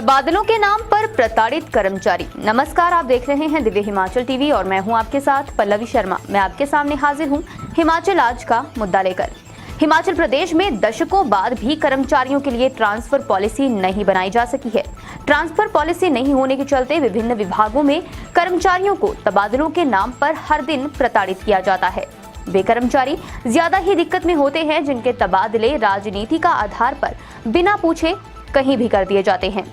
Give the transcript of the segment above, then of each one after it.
तबादलों के नाम पर प्रताड़ित कर्मचारी। नमस्कार, आप देख रहे हैं दिव्य हिमाचल टीवी और मैं हूं आपके साथ पल्लवी शर्मा। मैं आपके सामने हाजिर हूं हिमाचल आज का मुद्दा लेकर। हिमाचल प्रदेश में दशकों बाद भी कर्मचारियों के लिए ट्रांसफर पॉलिसी नहीं बनाई जा सकी है। ट्रांसफर पॉलिसी नहीं होने के चलते विभिन्न विभागों में कर्मचारियों को तबादलों के नाम पर हर दिन प्रताड़ित किया जाता है। वे कर्मचारी ज्यादा ही दिक्कत में होते हैं जिनके तबादले राजनीति का आधार पर बिना पूछे कहीं भी कर दिए जाते हैं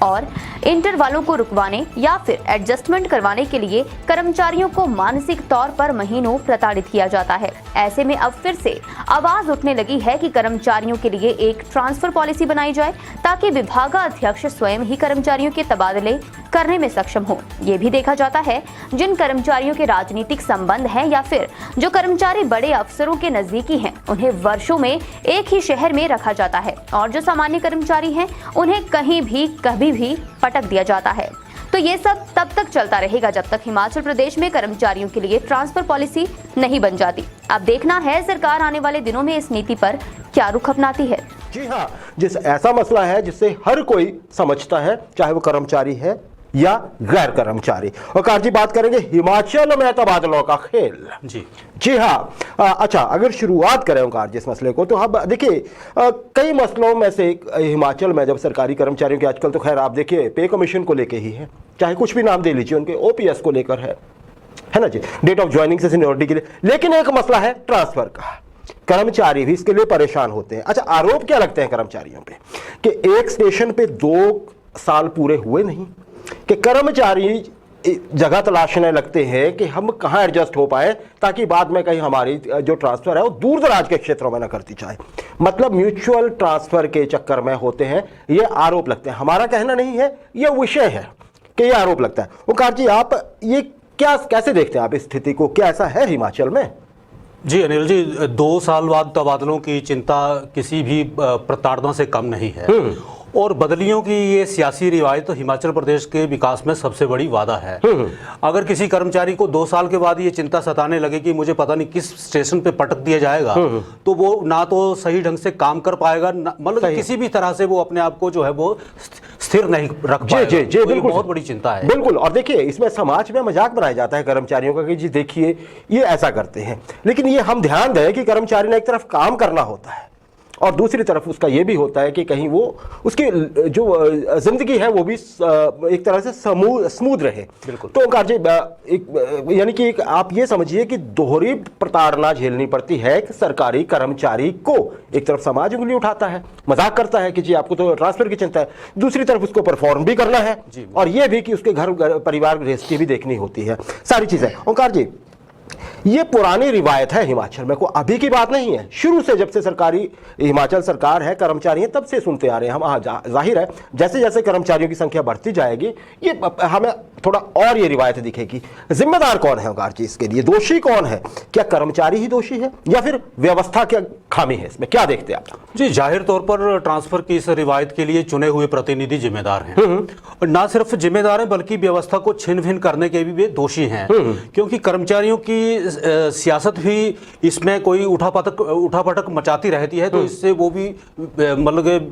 और इंटरवालों को रुकवाने या फिर एडजस्टमेंट करवाने के लिए कर्मचारियों को मानसिक तौर पर महीनों प्रताड़ित किया जाता है। ऐसे में अब फिर से आवाज उठने लगी है कि कर्मचारियों के लिए एक ट्रांसफर पॉलिसी बनाई जाए ताकि विभागाध्यक्ष स्वयं ही कर्मचारियों के तबादले करने में सक्षम हो। ये भी देखा जाता है जिन कर्मचारियों के राजनीतिक संबंध हैं या फिर जो कर्मचारी बड़े अफसरों के नजदीकी हैं, उन्हें वर्षों में एक ही शहर में रखा जाता है और जो सामान्य कर्मचारी हैं उन्हें कहीं भी कभी भी पटक दिया जाता है। तो ये सब तब तक चलता रहेगा जब तक हिमाचल प्रदेश में कर्मचारियों के लिए ट्रांसफर पॉलिसी नहीं बन जाती। अब देखना है सरकार आने वाले दिनों में इस नीति पर क्या रुख अपनाती है। जी हाँ, जिस ऐसा मसला है जिससे हर कोई समझता है, चाहे वो कर्मचारी है या गैर कर्मचारी। और कार जी बात करेंगे हिमाचल में तबादलों का खेल। जी हाँ, अच्छा, अगर शुरुआत करें ओंकार जिस मसले को, तो अब देखिए कई मसलों में से हिमाचल में जब सरकारी कर्मचारियों के, आजकल तो खैर आप देखिए पे कमीशन को लेके ही है, चाहे कुछ भी नाम दे लीजिए, उनके ओपीएस को लेकर है ना जी, डेट ऑफ ज्वाइनिंग से सीनियरिटी के लिए। लेकिन एक मसला है ट्रांसफर का, कर्मचारी भी इसके लिए परेशान होते हैं। अच्छा, आरोप क्या लगते हैं कर्मचारियों पे कि एक स्टेशन पे 2 साल पूरे हुए नहीं कि कर्मचारी जगह तलाशने लगते हैं कि हम कहां एडजस्ट हो पाए ताकि बाद में कहीं हमारी जो ट्रांसफर है वो दूर दराज के क्षेत्रों में ना करती जाए। मतलब म्यूचुअल ट्रांसफर के चक्कर में होते हैं, ये आरोप लगते हैं। हमारा कहना नहीं है, ये विषय है कि ये आरोप लगता है। ओंकार जी, आप ये कैसे देखते हैं आप इस स्थिति को? क्या ऐसा है हिमाचल में? जी अनिल जी, 2 साल बाद तबादलों की चिंता किसी भी प्रताड़ना से कम नहीं है और बदलियों की ये सियासी रिवायत तो हिमाचल प्रदेश के विकास में सबसे बड़ी वादा है। अगर किसी कर्मचारी को 2 साल के बाद ये चिंता सताने लगे कि मुझे पता नहीं किस स्टेशन पे पटक दिया जाएगा, तो वो ना तो सही ढंग से काम कर पाएगा, मतलब किसी भी तरह से वो अपने आप को जो है वो स्थिर नहीं रख पाएगा। जी, बिल्कुल, बहुत बड़ी चिंता है। बिल्कुल। और देखिए इसमें समाज में मजाक बनाया जाता है कर्मचारियों का कि जी देखिए ये ऐसा करते हैं, लेकिन ये हम ध्यान दें कि कर्मचारी ने एक तरफ काम करना होता है और दूसरी तरफ उसका ये भी होता है कि कहीं वो उसकी जो जिंदगी है वो भी एक तरह से स्मूथ रहे। बिल्कुल। तो ओंकार जी, यानी कि आप ये समझिए कि दोहरी प्रताड़ना झेलनी पड़ती है कि सरकारी कर्मचारी को। एक तरफ समाज उंगली उठाता है, मजाक करता है कि जी आपको तो ट्रांसफर की चिंता है, दूसरी तरफ उसको परफॉर्म भी करना है और ये भी कि उसके घर परिवार गृहस्थी भी देखनी होती है, सारी चीजें। ओंकार जी, ये पुरानी रिवायत है हिमाचल में, कोई अभी की बात नहीं है। शुरू से जब से सरकारी हिमाचल सरकार है, कर्मचारी हैं, तब से सुनते आ रहे हैं हम। हाँ, जाहिर है जैसे जैसे कर्मचारियों की संख्या बढ़ती जाएगी ये हमें थोड़ा और ये रिवायत दिखेगी। जिम्मेदार कौन है ओंकार जी इसके लिए? दोषी कौन है? क्या कर्मचारी ही दोषी है या फिर व्यवस्था क्या खामी है इसमें? क्या देखते हैं आप? जी, जाहिर तौर पर ट्रांसफर की इस रिवायत के लिए चुने हुए प्रतिनिधि जिम्मेदार हैं। ना सिर्फ जिम्मेदार हैं बल्कि व्यवस्था को छिन भिन करने के भी वे दोषी हैं, क्योंकि कर्मचारियों की सियासत भी इसमें कोई उठापटक मचाती रहती है, तो इससे वो भी मतलब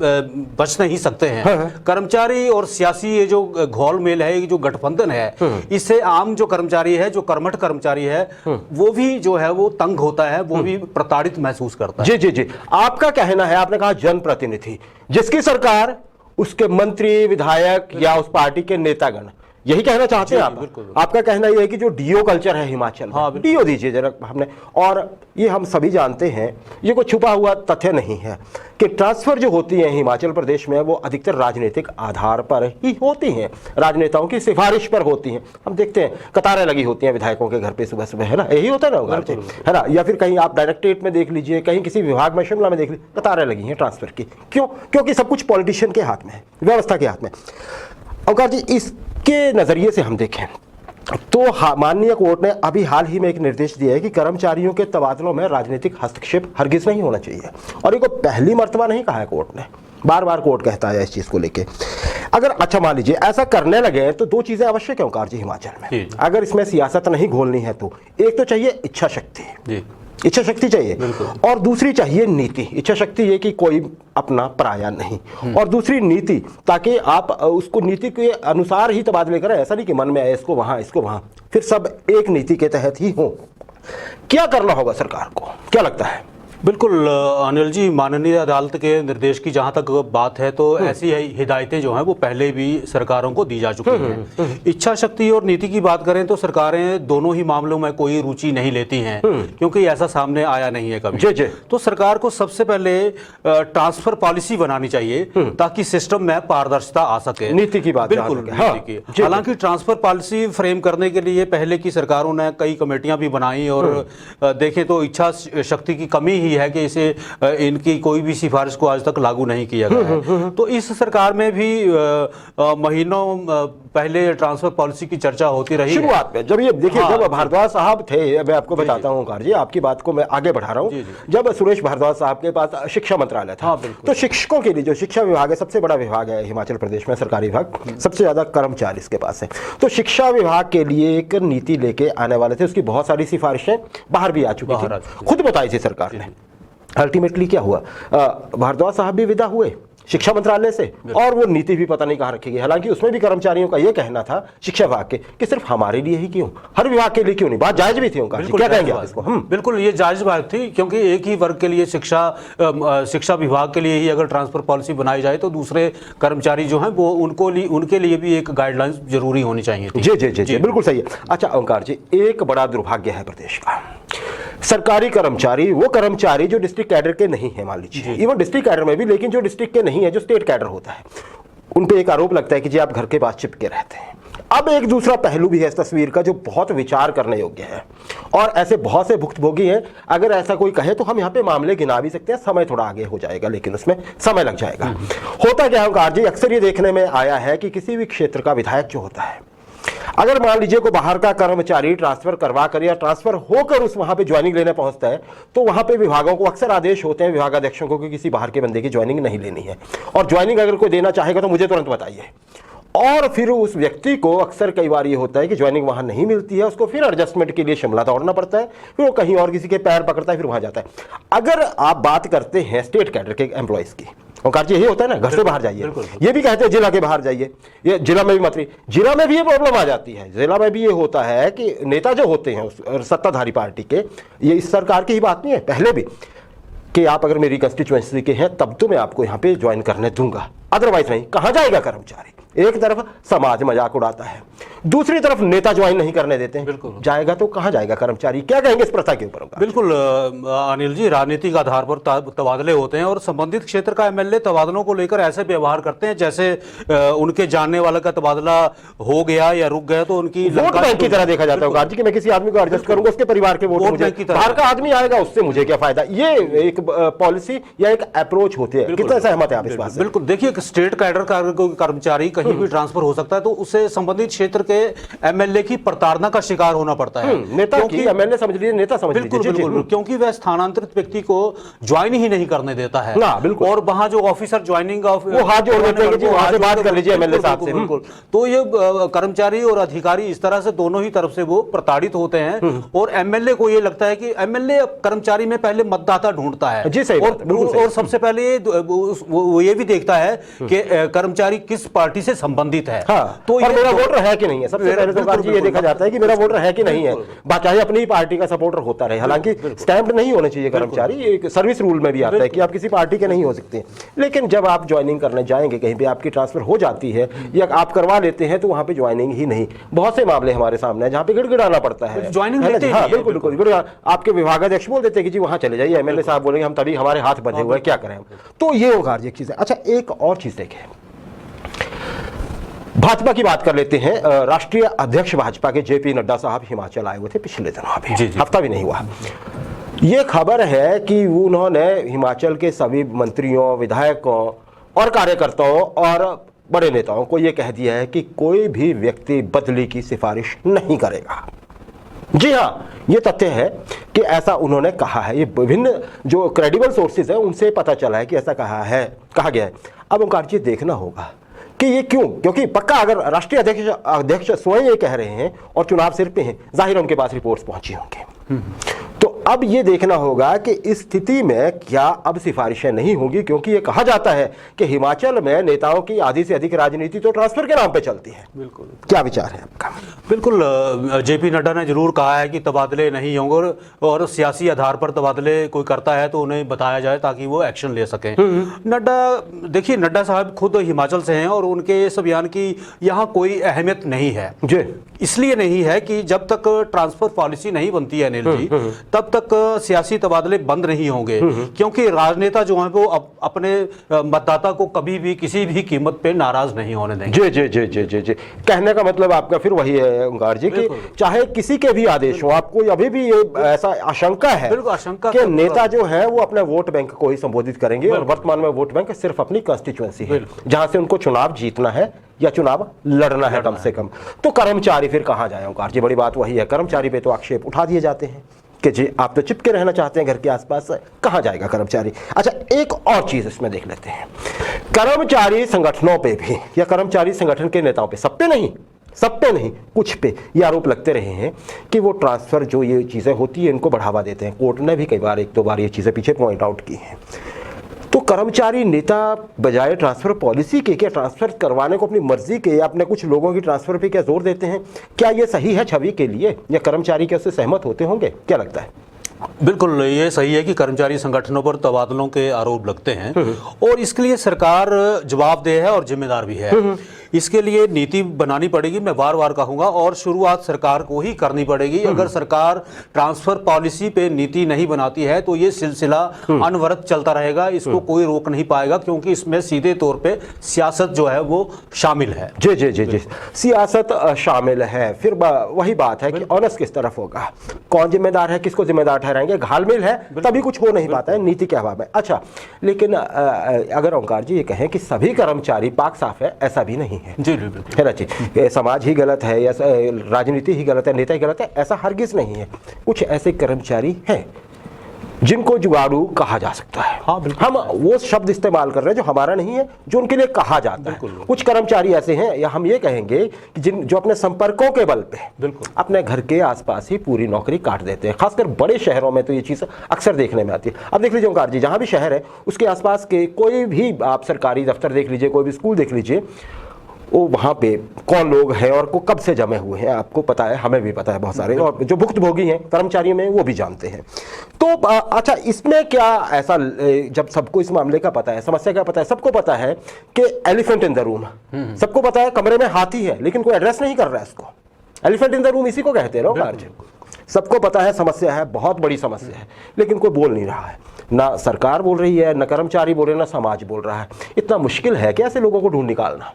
बच नहीं सकते हैं। कर्मचारी और सियासी ये जो घोलमेल है, ये जो गठबंधन है, इससे आम जो कर्मचारी है, जो कर्मठ कर्मचारी है, वो भी जो है वो तंग होता है, वो भी प्रताड़ित महसूस करता है। जी, आपका कहना है, आपने कहा जनप्रतिनिधि, जिसकी सरकार, उसके मंत्री, विधायक या उस पार्टी के नेतागण, यही कहना चाहते हैं आप? आपका कहना यह है कि जो डीओ कल्चर है हिमाचल में, डीओ दीजिए जरा हमने। और ये हम सभी जानते हैं, ये कोई छुपा हुआ तथ्य नहीं है कि ट्रांसफर जो होती है हिमाचल प्रदेश में वो अधिकतर राजनीतिक आधार पर ही होती हैं, राजनेताओं की सिफारिश पर होती हैं। हम देखते हैं कतारें लगी होती हैं विधायकों के घर पे सुबह सुबह, है ना? यही होता है ना, है ना? या फिर कहीं आप डायरेक्टरेट में देख लीजिए, कहीं किसी विभाग में, शिमला में देख लीजिए, कतारें लगी हैं ट्रांसफर की। क्यों? क्योंकि सब कुछ पॉलिटिशियन के हाथ में है, व्यवस्था के हाथ में। ओंकार जी, इसके नजरिए से हम देखें तो माननीय कोर्ट ने अभी हाल ही में एक निर्देश दिया है कि कर्मचारियों के तबादलों में राजनीतिक हस्तक्षेप हरगिज नहीं होना चाहिए। और ये को पहली मर्तबा नहीं कहा है कोर्ट ने, बार बार कोर्ट कहता है इस चीज को लेके। अगर अच्छा मान लीजिए ऐसा करने लगे तो 2 चीजें आवश्यक है ओंकार जी हिमाचल में। अगर इसमें सियासत नहीं घोलनी है तो एक तो चाहिए इच्छा शक्ति, इच्छा शक्ति चाहिए, और दूसरी चाहिए नीति। इच्छा शक्ति ये कि कोई अपना पराया नहीं, और दूसरी नीति, ताकि आप उसको नीति के अनुसार ही तबादले करें। ऐसा नहीं कि मन में आए इसको वहां, फिर सब एक नीति के तहत ही हो। क्या करना होगा सरकार को, क्या लगता है? बिल्कुल अनिल जी, माननीय अदालत के निर्देश की जहां तक बात है तो ऐसी हिदायतें जो हैं वो पहले भी सरकारों को दी जा चुकी हैं। इच्छा शक्ति और नीति की बात करें तो सरकारें दोनों ही मामलों में कोई रुचि नहीं लेती हैं, क्योंकि ऐसा सामने आया नहीं है कभी। जी। तो सरकार को सबसे पहले ट्रांसफर पॉलिसी बनानी चाहिए ताकि सिस्टम में पारदर्शिता आ सके। नीति की बात, बिल्कुल नीति की। हालांकि ट्रांसफर पॉलिसी फ्रेम करने के लिए पहले की सरकारों ने कई कमेटियां भी बनाई, और देखें तो इच्छा शक्ति की कमी है कि इसे इनकी कोई भी सिफारिश को आज तक लागू नहीं किया गया है। तो इस सरकार में भी महीनों पहले ट्रांसफर पॉलिसी की चर्चा होती रही शुरुआत में। जब ये देखिए, जब भारद्वाज साहब थे, मैं आपको बताता हूं ओंकार जी, आपकी बात को मैं आगे बढ़ा रहा हूं। जब सुरेश भारद्वाज साहब के पास शिक्षा मंत्रालय था, तो शिक्षकों के लिए जो शिक्षा विभाग है, सबसे बड़ा विभाग है हिमाचल प्रदेश में, सरकारी विभाग, सबसे ज्यादा कर्मचारी इसके पास है। तो शिक्षा विभाग के लिए एक नीति लेके आने वाले थे, उसकी बहुत सारी सिफारिशें बाहर भी आ चुकी थी, खुद बताई थी सरकार ने। अल्टीमेटली क्या हुआ, भारद्वाज साहब भी विदा हुए शिक्षा मंत्रालय से, और वो नीति भी पता नहीं कहाँ रखी गई। हालांकि उसमें भी कर्मचारियों का ये कहना था शिक्षा विभाग के कि सिर्फ हमारे लिए ही क्यों, हर विभाग के लिए क्यों नहीं। बात जायज भी थी उनका, क्या कहेंगे आप इसको? बिल्कुल ये जायज बात थी, क्योंकि एक ही वर्ग के लिए शिक्षा विभाग के लिए ही अगर ट्रांसफर पॉलिसी बनाई जाए तो दूसरे कर्मचारी जो हैं वो उनके लिए भी एक गाइडलाइंस जरूरी होनी चाहिए थी। जी, बिल्कुल सही है। अच्छा ओंकार जी, एक बड़ा दुर्भाग्य है प्रदेश का, सरकारी कर्मचारी, वो कर्मचारी जो डिस्ट्रिक्ट कैडर के नहीं है, मान लीजिए इवन डिस्ट्रिक्ट कैडर में भी, लेकिन जो डिस्ट्रिक्ट के नहीं है, जो स्टेट कैडर होता है, उन पे एक आरोप लगता है कि जी आप घर के पास चिपके रहते हैं। अब एक दूसरा पहलू भी है इस तस्वीर का जो बहुत विचार करने योग्य है, और ऐसे बहुत से भुक्तभोगी हैं। अगर ऐसा कोई कहे तो हम यहाँ पे मामले गिना भी सकते हैं, समय थोड़ा आगे हो जाएगा, लेकिन उसमें समय लग जाएगा। होता क्या है ओंकार जी, अक्सर ये देखने में आया है कि किसी भी क्षेत्र का विधायक जो होता है, अगर मान लीजिए को बाहर का कर्मचारी ट्रांसफर करवा कर या ट्रांसफर होकर उस वहां पे ज्वाइनिंग लेने पहुंचता है, तो वहां पे विभागों को अक्सर आदेश होते हैं विभागाध्यक्षों को कि किसी बाहर के बंदे की ज्वाइनिंग नहीं लेनी है, और ज्वाइनिंग अगर कोई देना चाहेगा तो मुझे तुरंत बताइए। और फिर उस व्यक्ति को अक्सर कई बार ये होता है कि ज्वाइनिंग वहां नहीं मिलती है, उसको फिर एडजस्टमेंट के लिए शिमला दौड़ना पड़ता है, फिर वो कहीं और किसी के पैर पकड़ता है, फिर वहां जाता है। अगर आप बात करते हैं स्टेट कैडर के एम्प्लॉइज की, ओंकार जी, यही होता है ना, घर से बाहर जाइए, ये भी कहते हैं जिला के बाहर जाइए, ये जिला में भी मत रही, जिला में भी ये प्रॉब्लम आ जाती है। जिला में भी ये होता है कि नेता जो होते हैं सत्ताधारी पार्टी के, ये इस सरकार की ही बात नहीं है, पहले भी, कि आप अगर मेरी कंस्टिट्यूएंसी के हैं तब तो मैं आपको यहाँ पे ज्वाइन करने दूंगा, अदरवाइज नहीं। कहाँ जाएगा कर्मचारी? एक तरफ समाज मजाक उड़ाता है, दूसरी तरफ नेता ज्वाइन नहीं करने देते हैं, बिल्कुल जाएगा तो कहां जाएगा कर्मचारी? क्या कहेंगे इस प्रथा के ऊपर? बिल्कुल अनिल जी, राजनीतिक आधार पर तबादले होते हैं, और संबंधित क्षेत्र का एमएलए तबादलों को लेकर ऐसे व्यवहार करते हैं जैसे उनके जानने वाले का तबादला हो गया या रुक गया तो उनकी वोट बैंक की तरह देखा जाता है कि मैं किसी आदमी को एडजस्ट करूंगा, उसके परिवार के वोट मुझे, बाहर का आदमी आएगा उससे मुझे क्या फायदा। ये एक पॉलिसी या एक अप्रोच होती है। कितना सहमत है आप इस बात से? बिल्कुल, देखिए स्टेट कैडर कर्मचारी कहीं भी ट्रांसफर हो सकता है, तो उसे संबंधित क्षेत्र के एमएलए की प्रताड़ना का शिकार होना पड़ता है। नेता की, एमएलए समझ लीजिए, नेता समझ लीजिए। बिल्कुल, क्योंकि वह स्थानांतरित व्यक्ति को ज्वाइन ही नहीं करने देता है, और वहां जो ऑफिसर ज्वाइनिंग वो हाथ जोड़ देते हैं कि जी वहां से बात कर लीजिए एमएलए साहब से। बिल्कुल, तो ये कर्मचारी और अधिकारी इस तरह से दोनों ही तरफ से वो प्रताड़ित होते हैं, और एमएलए को ये लगता है कि एमएलए कर्मचारी में पहले मतदाता ढूंढता है, और सबसे पहले वो ये भी देखता है कि कर्मचारी किस पार्टी से संबंधित है, तो मेरा वोटर है कि नहीं है। सबसे पहले तो ये देखा जाता है कि मेरा वोटर है कि नहीं है, चाहे अपनी पार्टी का सपोर्टर होता रहे। हालांकि स्टैम्प्ड नहीं होने चाहिए कर्मचारी, एक सर्विस रूल में भी आता है कि आप किसी पार्टी के नहीं हो सकते। लेकिन जब आप ज्वाइनिंग करने जाएंगे, कहीं पे आपकी ट्रांसफर हो जाती है या आप करवा लेते हैं, तो वहां पे ज्वाइनिंग ही नहीं। बहुत से मामले हमारे सामने हैं जहां पे गिड़गिड़ाना पड़ता है, ज्वाइनिंग। हाँ बिल्कुल, आपके विभागाध्यक्ष बोल देते हैं कि जी वहां चले जाइए, एमएलए साहब बोलेंगे हम तभी हमारे हाथ बंधे हुए हैं, क्या करें हम। तो ये होगा एक चीज है। अच्छा, एक और चीज देखें, भाजपा की बात कर लेते हैं। राष्ट्रीय अध्यक्ष भाजपा के जेपी नड्डा साहब हिमाचल आए हुए थे पिछले दिनों, अभी हफ्ता भी नहीं हुआ। ये खबर है कि उन्होंने हिमाचल के सभी मंत्रियों, विधायकों और कार्यकर्ताओं और बड़े नेताओं को यह कह दिया है कि कोई भी व्यक्ति बदली की सिफारिश नहीं करेगा। जी हाँ, ये तथ्य है कि ऐसा उन्होंने कहा है। ये विभिन्न जो क्रेडिबल सोर्सेज है उनसे पता चला है कि ऐसा कहा गया है। अब ओंकार जी देखना होगा कि ये क्यों, क्योंकि पक्का अगर राष्ट्रीय अध्यक्ष स्वयं ये कह रहे हैं और चुनाव सिर पे हैं, जाहिर उनके पास रिपोर्ट्स पहुंची होंगी। तो अब ये देखना होगा कि इस स्थिति में क्या अब सिफारिशें नहीं होंगी, क्योंकि ये कहा जाता है कि हिमाचल में नेताओं की आधी से अधिक राजनीति तो ट्रांसफर के नाम पे चलती है। बिल्कुल, क्या विचार है आपका? बिल्कुल, जेपी नड्डा ने जरूर कहा है कि तबादले नहीं होंगे और सियासी आधार पर तबादले कोई करता है तो उन्हें बताया जाए ताकि वो एक्शन ले सकें। नड्डा, देखिए नड्डा साहब खुद हिमाचल से हैं और उनके इस अभियान की यहाँ कोई अहमियत नहीं है जी। इसलिए नहीं है कि जब तक ट्रांसफर पॉलिसी नहीं बनती है अनिल जी, तब तक सियासी तबादले बंद नहीं होंगे, क्योंकि राजनेता जो हैं वो अपने मतदाता को कभी भी किसी भी कीमत पे नाराज नहीं होने देंगे। जी जी जी जी जी कहने का मतलब आपका फिर वही है ओंकार जी कि चाहे किसी के भी आदेश हो, आपको अभी भी ये ऐसा आशंका है कि नेता जो है वो अपने वोट बैंक को ही संबोधित करेंगे और वर्तमान में वोट बैंक सिर्फ अपनी कंस्टिट्यूएंसी है जहां से उनको चुनाव जीतना है या चुनाव लड़ना है कम से कम। तो कर्मचारी फिर कहां जाए ओंकार जी? बड़ी बात वही है, कर्मचारी पे तो आक्षेप उठा दिए जाते हैं कि जी आप तो चिपके रहना चाहते हैं घर के आसपास, कहां जाएगा कर्मचारी? अच्छा, एक और चीज इसमें देख लेते हैं, कर्मचारी संगठनों पे भी या कर्मचारी संगठन के नेताओं पे, सब पे नहीं कुछ पे ये आरोप लगते रहे हैं कि वो ट्रांसफर जो ये चीजें होती है इनको बढ़ावा देते हैं। कोर्ट ने भी कई बार, एक दो बार ये चीजें पीछे पॉइंट आउट की हैं। तो कर्मचारी नेता बजाय ट्रांसफर पॉलिसी के क्या ट्रांसफर करवाने को अपनी मर्जी के या अपने कुछ लोगों की ट्रांसफर पे क्या जोर देते हैं? क्या ये सही है छवि के लिए, या कर्मचारी क्या उससे सहमत होते होंगे? क्या लगता है? बिल्कुल, ये सही है कि कर्मचारी संगठनों पर तबादलों के आरोप लगते हैं और इसके लिए सरकार जवाबदेह है और जिम्मेदार भी है। इसके लिए नीति बनानी पड़ेगी, मैं बार बार कहूंगा, और शुरुआत सरकार को ही करनी पड़ेगी। अगर सरकार ट्रांसफर पॉलिसी पे नीति नहीं बनाती है तो ये सिलसिला अनवरत चलता रहेगा, इसको कोई रोक नहीं पाएगा, क्योंकि इसमें सीधे तौर पे सियासत जो है वो शामिल है। जी जी जी जी सियासत शामिल है। फिर वही बात है कि ऑनस किस तरफ होगा, कौन जिम्मेदार है, किसको जिम्मेदार ठहराएंगे? घालमेल है तभी कुछ हो नहीं पाता है, नीति के अभाव में। अच्छा, लेकिन अगर ओंकार जी ये कहें कि सभी कर्मचारी पाक साफ है, ऐसा भी नहीं है। जी है ना जी, समाज ही गलत है या राजनीति ही गलत है, नेता ही गलत है, ऐसा हरगिज नहीं है। कुछ ऐसे कर्मचारी हैं जिनको जुगाड़ू कहा जा सकता है। हाँ, हम वो शब्द इस्तेमाल कर रहे हैं जो हमारा नहीं है, जो उनके लिए कहा जाता है। कुछ कर्मचारी ऐसे हैं, या हम ये कहेंगे कि जो अपने संपर्कों के बल पे अपने घर के आसपास ही पूरी नौकरी काट देते हैं। खासकर बड़े शहरों में तो ये चीज़ अक्सर देखने में आती है। अब देख लीजिए ओंकार जी, जहाँ भी शहर है उसके आसपास के कोई भी आप सरकारी दफ्तर देख लीजिए, कोई भी स्कूल देख लीजिए, वो वहाँ पे कौन लोग हैं और को कब से जमे हुए हैं आपको पता है, हमें भी पता है बहुत सारे, और जो भुक्तभोगी हैं कर्मचारियों में वो भी जानते हैं। तो अच्छा, इसमें क्या ऐसा, जब सबको इस मामले का पता है, समस्या का पता है, सबको पता है कि एलिफेंट इन द रूम, सबको पता है कमरे में हाथी है, लेकिन कोई एड्रेस नहीं कर रहा है इसको। एलिफेंट इन द रूम इसी को कहते हैं ना। सबको पता है समस्या है, बहुत बड़ी समस्या है, लेकिन कोई बोल नहीं रहा है, ना सरकार बोल रही है, ना कर्मचारी बोल रहे हैं, ना समाज बोल रहा है। इतना मुश्किल है कि ऐसे लोगों को ढूंढ निकालना।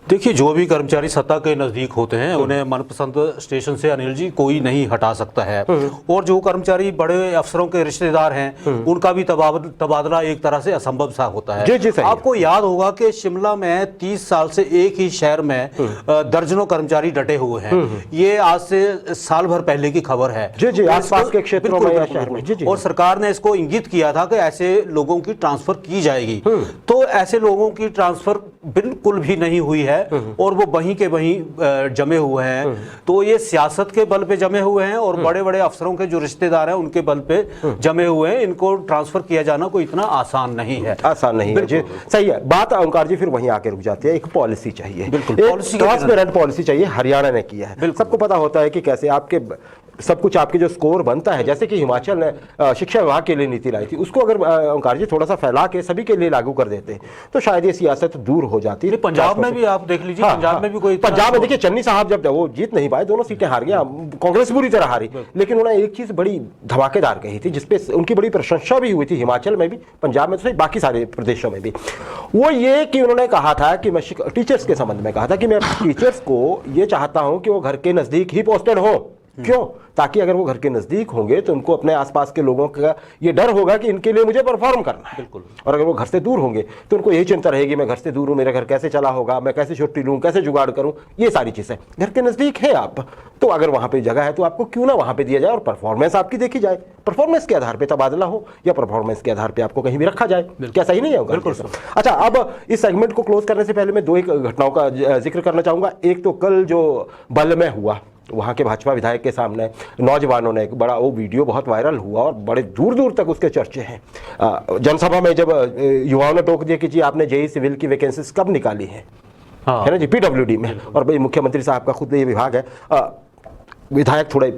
देखिए, जो भी कर्मचारी सत्ता के नजदीक होते हैं उन्हें मनपसंद स्टेशन से अनिल जी कोई नहीं हटा सकता है, और जो कर्मचारी बड़े अफसरों के रिश्तेदार हैं उनका भी तबादला एक तरह से असंभव सा होता है। जी, जी, आपको याद होगा कि शिमला में 30 साल से एक ही शहर में दर्जनों कर्मचारी डटे हुए हैं। ये आज से साल भर पहले की खबर है। जी जी, आसपास के क्षेत्रों में या शहर में। जी जी, और सरकार ने इसको इंगित किया था कि ऐसे लोगों की ट्रांसफर की जाएगी। तो ऐसे लोगों की ट्रांसफर बिल्कुल भी नहीं हुई है और वो वहीं के वहीं जमे हुए हैं। तो ये सियासत के बल पे जमे हुए हैं और बड़े बड़े अफसरों के जो रिश्तेदार हैं उनके बल पे जमे हुए हैं। इनको ट्रांसफर किया जाना कोई इतना आसान नहीं है। आसान नहीं है जी, सही है बात ओंकार जी। फिर वहीं आके रुक जाती है, एक पॉलिसी चाहिए, बिल्कुल ट्रांसपेरेंट पॉलिसी चाहिए। हरियाणा ने किया है, सबको पता होता है कि कैसे आपके सब कुछ आपके जो स्कोर बनता है, जैसे कि हिमाचल ने शिक्षा विभाग के लिए नीति लाई थी, उसको अगर ओंकार जी थोड़ा सा फैला के सभी के लिए लागू कर देते तो शायद ये सियासत दूर हो जाती है। पंजाब में भी आप देख लीजिए, पंजाब में भी कोई, पंजाब में देखिए चन्नी साहब जब वो जीत नहीं पाए, दोनों सीटें हार गया, कांग्रेस बुरी तरह हारी, लेकिन उन्होंने एक चीज बड़ी धमाकेदार कही थी जिसपे उनकी बड़ी प्रशंसा भी हुई थी, हिमाचल में भी, पंजाब में तो सही, बाकी सारे प्रदेशों में भी। वो ये कि उन्होंने कहा था कि मैं टीचर्स के संबंध में कहा था कि मैं टीचर्स को ये चाहता हूं कि वो घर के नजदीक ही पोस्टेड हो। क्यों? ताकि अगर वो घर के नजदीक होंगे तो उनको अपने आसपास के लोगों का ये डर होगा कि इनके लिए मुझे परफॉर्म करना है। बिल्कुल। और अगर वो घर से दूर होंगे तो उनको यही चिंता रहेगी, मैं घर से दूर हूं, मेरा घर कैसे चला होगा, मैं कैसे छुट्टी लूं, कैसे जुगाड़ करूं, ये सारी चीजें। घर के नजदीक है आप, तो अगर वहां पे जगह है तो आपको क्यों ना वहां पे दिया जाए और परफॉर्मेंस आपकी देखी जाए, परफॉर्मेंस के आधार पर तबादला हो या परफॉर्मेंस के आधार पर आपको कहीं भी रखा जाए। क्या सही नहीं होगा? बिल्कुल। अच्छा, अब इस सेगमेंट को क्लोज करने से पहले मैं दो एक घटनाओं का जिक्र करना चाहूंगा। एक तो कल जो बल में हुआ, वहां के भाजपा विधायक के सामने नौजवानों ने एक बड़ा वो वीडियो बहुत वायरल हुआ और बड़े दूर दूर तक उसके चर्चे हैं। जनसभा में जब युवाओं ने टोक दिया कि जी आपने जेई सिविल की वैकेंसीज कब निकाली है ना जी, पीडब्ल्यूडी में, और भाई मुख्यमंत्री साहब का खुद ये विभाग है, विधायक थोड़े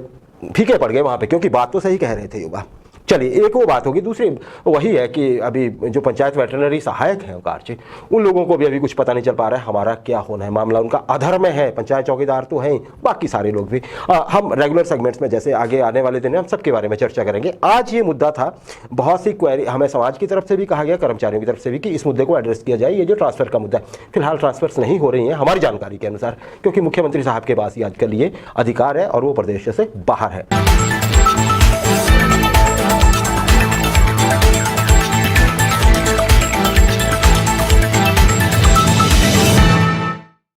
फीके पड़ गए वहाँ पे, क्योंकि बात तो सही कह रहे थे युवा। चलिए एक वो बात होगी, दूसरी वही है कि अभी जो पंचायत वेटरनरी सहायक हैं ओंकार जी, उन लोगों को भी अभी कुछ पता नहीं चल पा रहा है हमारा क्या होना है। मामला उनका अधर में है, पंचायत चौकीदार तो हैं, बाकी सारे लोग भी। हम रेगुलर सेगमेंट्स में जैसे आगे आने वाले दिन हम सबके बारे में चर्चा करेंगे। आज ये मुद्दा था, बहुत सी क्वेरी हमें समाज की तरफ से भी कहा गया, कर्मचारियों की तरफ से भी, कि इस मुद्दे को एड्रेस किया जाए। ये जो ट्रांसफर का मुद्दा है, फिलहाल ट्रांसफर्स नहीं हो रही हैं हमारी जानकारी के अनुसार, क्योंकि मुख्यमंत्री साहब के पास ही आजकल ये अधिकार है और वो प्रदेश से बाहर है।